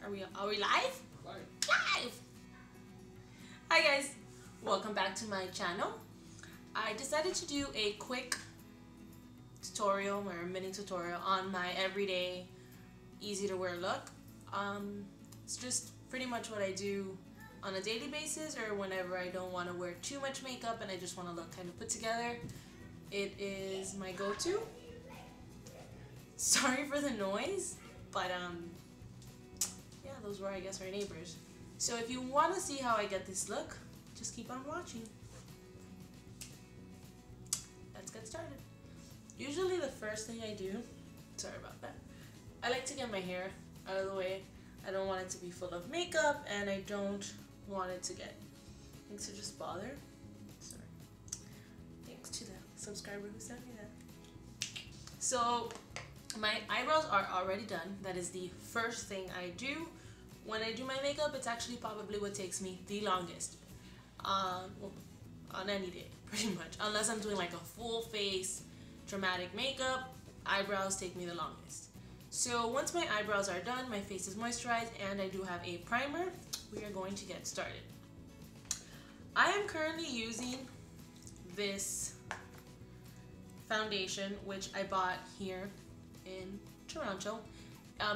Are we live? Live. Live! Hi guys, welcome back to my channel. I decided to do a quick tutorial or a mini tutorial on my everyday easy to wear look. It's just pretty much what I do on a daily basis or whenever I don't want to wear too much makeup and I just want to look kind of put together. It is my go-to. Sorry for the noise, but yeah, those were, I guess, our neighbors. So if you want to see how I get this look, just keep on watching. Let's get started. Usually the first thing I do, sorry about that, I like to get my hair out of the way. I don't want it to be full of makeup and I don't want it to get things to just bother. Sorry. Thanks to the subscriber who sent me that. So my eyebrows are already done. That is the first thing I do. When I do my makeup, it's actually probably what takes me the longest. Well, on any day, pretty much. Unless I'm doing like a full face dramatic makeup, eyebrows take me the longest. So once my eyebrows are done, my face is moisturized, and I do have a primer, we are going to get started. I am currently using this foundation, which I bought here in Toronto.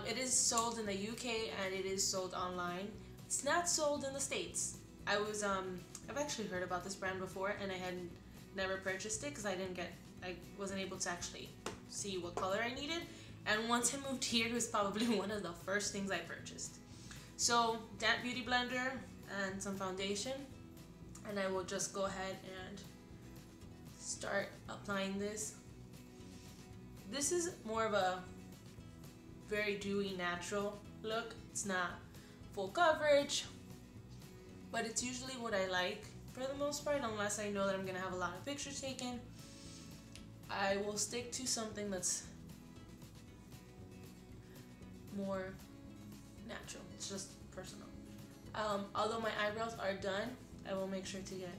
It is sold in the UK and it is sold online. It's not sold in the States. I've actually heard about this brand before and I had never purchased it because I wasn't able to actually see what color I needed. And once I moved here, it was probably one of the first things I purchased. So damp beauty blender and some foundation, and I will just go ahead and start applying this. This is more of a very dewy, natural look. It's not full coverage, but it's usually what I like for the most part, unless I know that I'm gonna have a lot of pictures taken. I will stick to something that's more natural. It's just personal. Although my eyebrows are done, I will make sure to get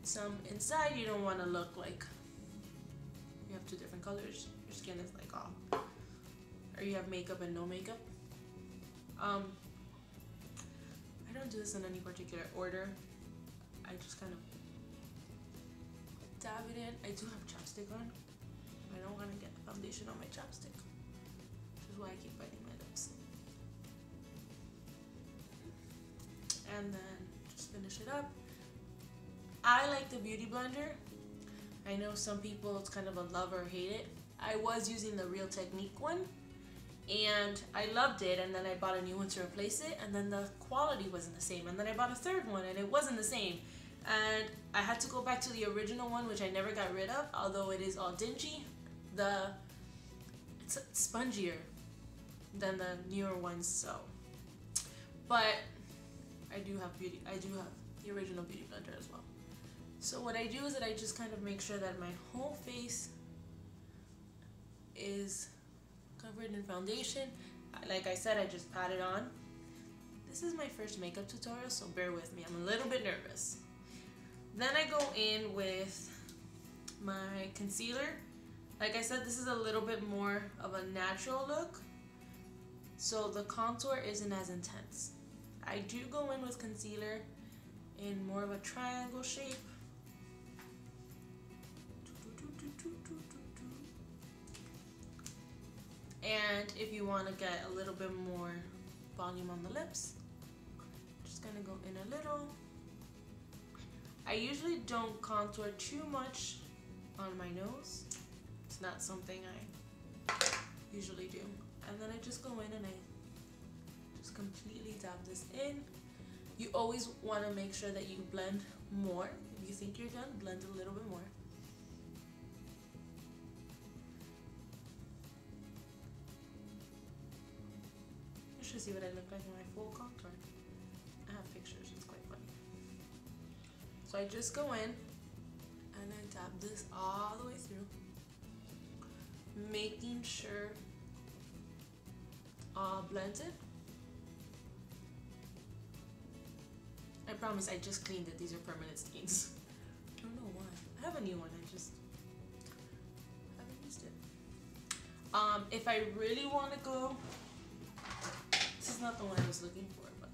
some inside. You don't want to look like you have two different colors. Your skin is like off. Or you have makeup and no makeup. I don't do this in any particular order. I just kind of dab it in. I do have chapstick on. I don't want to get foundation on my chapstick. Which is why I keep biting my lips. And then just finish it up. I like the beauty blender. I know some people, it's kind of a love or hate it. I was using the Real Technique one and I loved it, and then I bought a new one to replace it, and then the quality wasn't the same, and then I bought a third one and it wasn't the same, and I had to go back to the original one, which I never got rid of, although it is all dingy. It's spongier than the newer ones, so. But I do have the original beauty blender as well. So what I do is that I just kind of make sure that my whole face is covered in foundation. Like I said, I just pat it on. This is my first makeup tutorial, so bear with me. I'm a little bit nervous. Then I go in with my concealer. Like I said, this is a little bit more of a natural look, so the contour isn't as intense. I do go in with concealer in more of a triangle shape. And if you want to get a little bit more volume on the lips, just gonna go in a little. I usually don't contour too much on my nose. It's not something I usually do. And then I just go in and I just completely dab this in. You always want to make sure that you blend more. If you think you're done, blend a little bit more. You should see what I look like in my full contour. I have pictures, it's quite funny. So I just go in and I dab this all the way through, making sure all blended. I promise I just cleaned it. These are permanent stains. I don't know why. I have a new one. I just haven't used it. If I really want to go, this is not the one I was looking for, but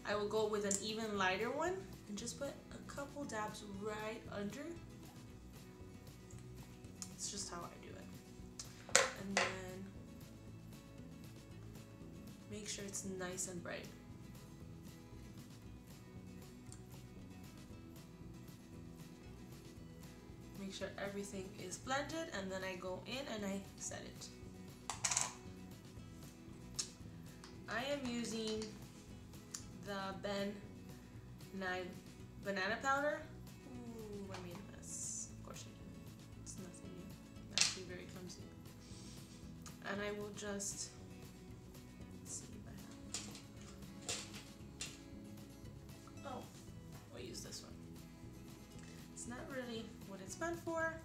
I will go with an even lighter one and just put a couple dabs right under. It's just how I do it. And then make sure it's nice and bright. Make sure everything is blended, and then I go in and I set it. I am using the Ben Nye banana powder. Ooh, I made a mess. Of course I did. It's nothing new. I'm actually very clumsy. And I will just, let's see if I have. Oh, we'll use this one. It's not really what it's meant for.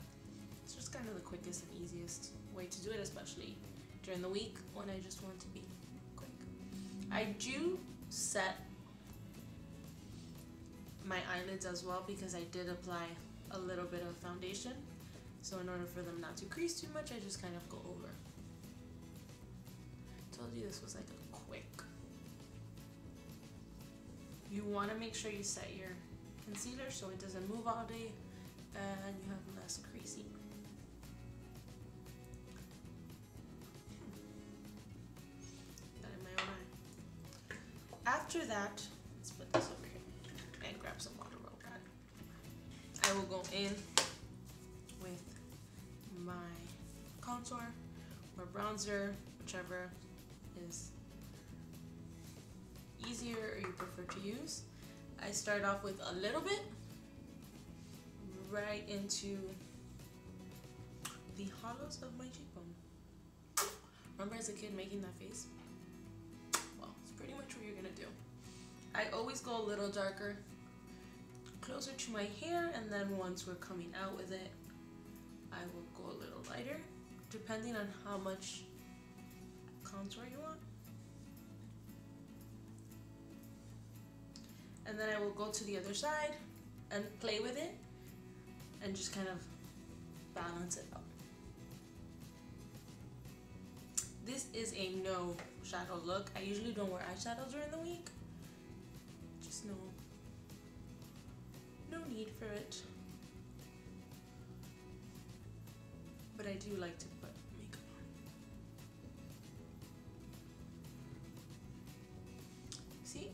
It's just kind of the quickest and easiest way to do it, especially during the week when I just want to be quick. I do set my eyelids as well because I did apply a little bit of foundation. So in order for them not to crease too much, I just kind of go over. Told you this was like a quick. You want to make sure you set your concealer so it doesn't move all day and you have less creasing. Got in my own eye. After that, let's put this over here and grab some water real bad. I will go in with my contour or bronzer, whichever is easier or you prefer to use. I start off with a little bit right into the hollows of my cheekbone. Remember as a kid making that face? Well, it's pretty much what you're gonna do. I always go a little darker, closer to my hair, and then once we're coming out with it, I will go a little lighter, depending on how much contour you want. And then I will go to the other side and play with it and just kind of balance it out. This is a no shadow look. I usually don't wear eyeshadow during the week. Just no need for it. But I do like to put makeup on. See?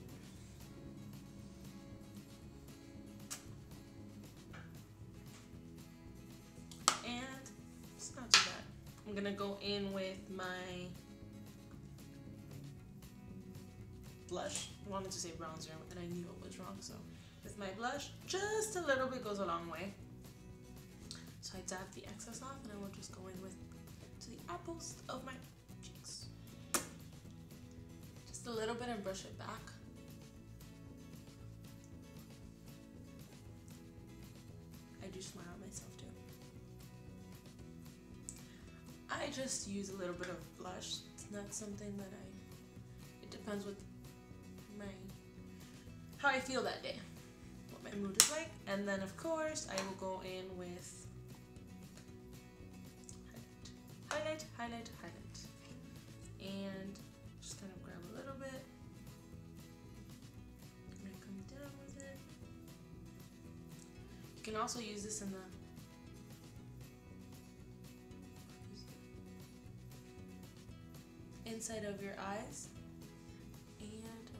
And it's not too bad. I'm gonna go in with my blush. I wanted to say bronzer and I knew it was wrong, so with my blush, just a little bit goes a long way. So I dab the excess off and I will just go in with to the apples of my cheeks. Just a little bit and brush it back. I do smile at myself too. I just use a little bit of blush. It's not something that it depends what how I feel that day, what my mood is like. And then of course I will go in with highlight, and just kind of grab a little bit and come down with it. You can also use this in the inside of your eyes, and I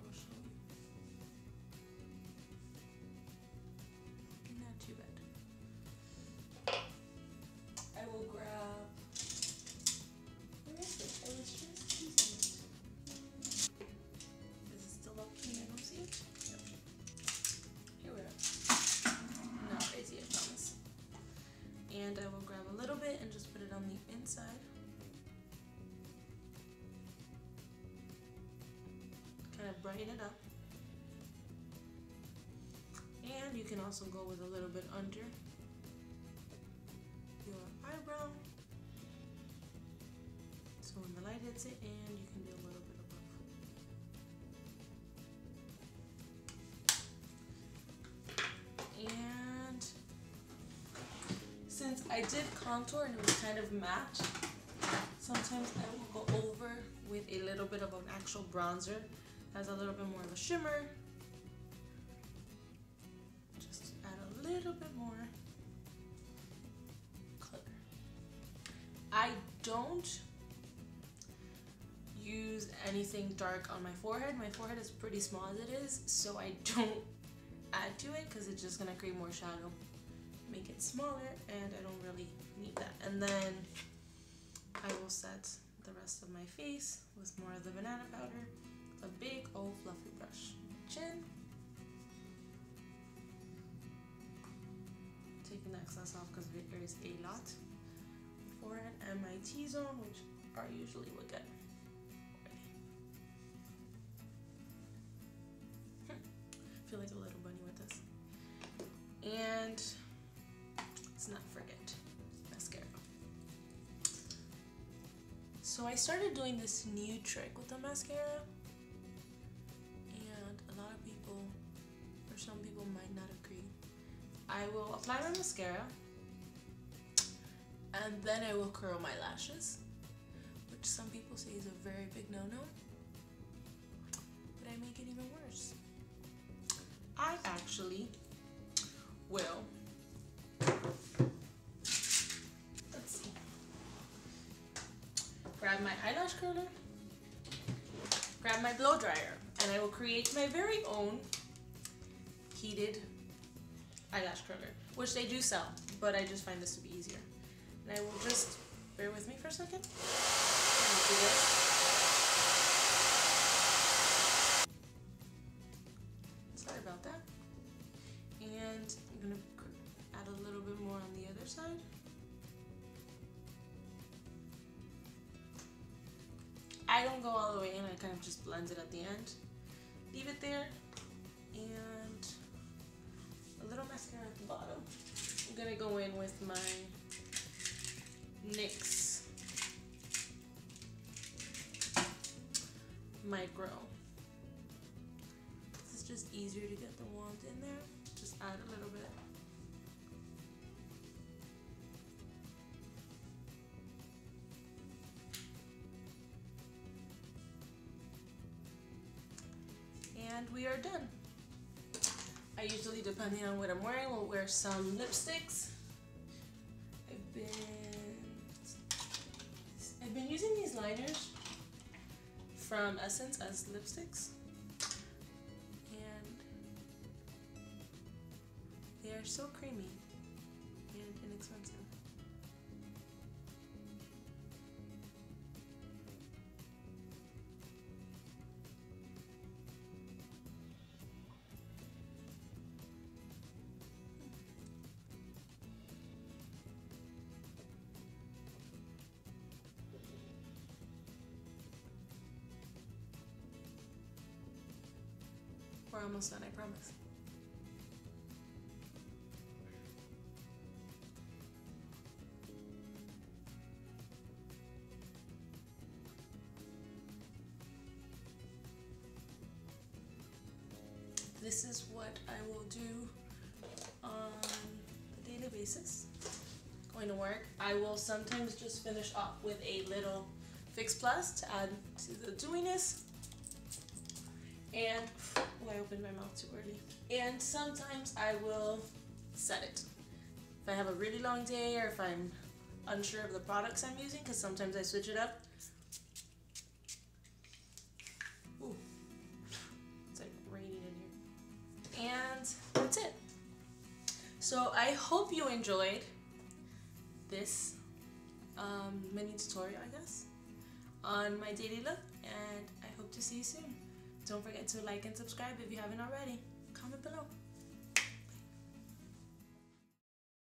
will show you. Not too bad. I will grab. Where is it? I was just using it. Is it still up to me? I don't see it. Yep. Here we are. Not crazy, I promise. And I will grab a little bit and just put it on the inside. Kind of brighten it up. And you can also go with a little bit under your eyebrow. So when the light hits it, and you can do a little bit above. And since I did contour and it was kind of matte, sometimes I will go over with it a little bit of an actual bronzer. Has a little bit more of a shimmer. Just add a little bit more color. I don't use anything dark on my forehead. My forehead is pretty small as it is, so I don't add to it because it's just gonna create more shadow, make it smaller, and I don't really need that. And then I will set the rest of my face with more of the banana powder. It's a big old fluffy brush. Chin. Taking the excess off because there is a lot. Forehead and my T-zone, which are usually what get feel like a little bunny with this. And let's not forget mascara. So I started doing this new trick with the mascara, and a lot of people, or some people, might not agree. I will apply my mascara and then I will curl my lashes, which some people say is a very big no-no, but I make it even worse. I actually will, let's see, grab my eyelash curler, grab my blow dryer, and I will create my very own heated eyelash curler, which they do sell, but I just find this to be easier. And I will just, bear with me for a second. Do this. Sorry about that. And I'm gonna add a little bit more on the other side. I don't go all the way in, I kind of just blend it at the end. Leave it there, and a little mascara at the bottom. I'm gonna go in with my NYX Micro. This is just easier to get the wand in there. Just add a little bit. And we are done. I usually, depending on what I'm wearing, will wear some lipsticks. I've been using these liners from Essence as lipsticks, and they are so creamy and inexpensive. We're almost done, I promise. This is what I will do on a daily basis. Going to work, I will sometimes just finish off with a little Fix Plus to add to the dewiness. And, oh, I opened my mouth too early. And sometimes I will set it. If I have a really long day, or if I'm unsure of the products I'm using, because sometimes I switch it up. Ooh, it's like raining in here. And that's it. So I hope you enjoyed this mini tutorial, I guess, on my daily look, and I hope to see you soon. Don't forget to like and subscribe if you haven't already. Comment below.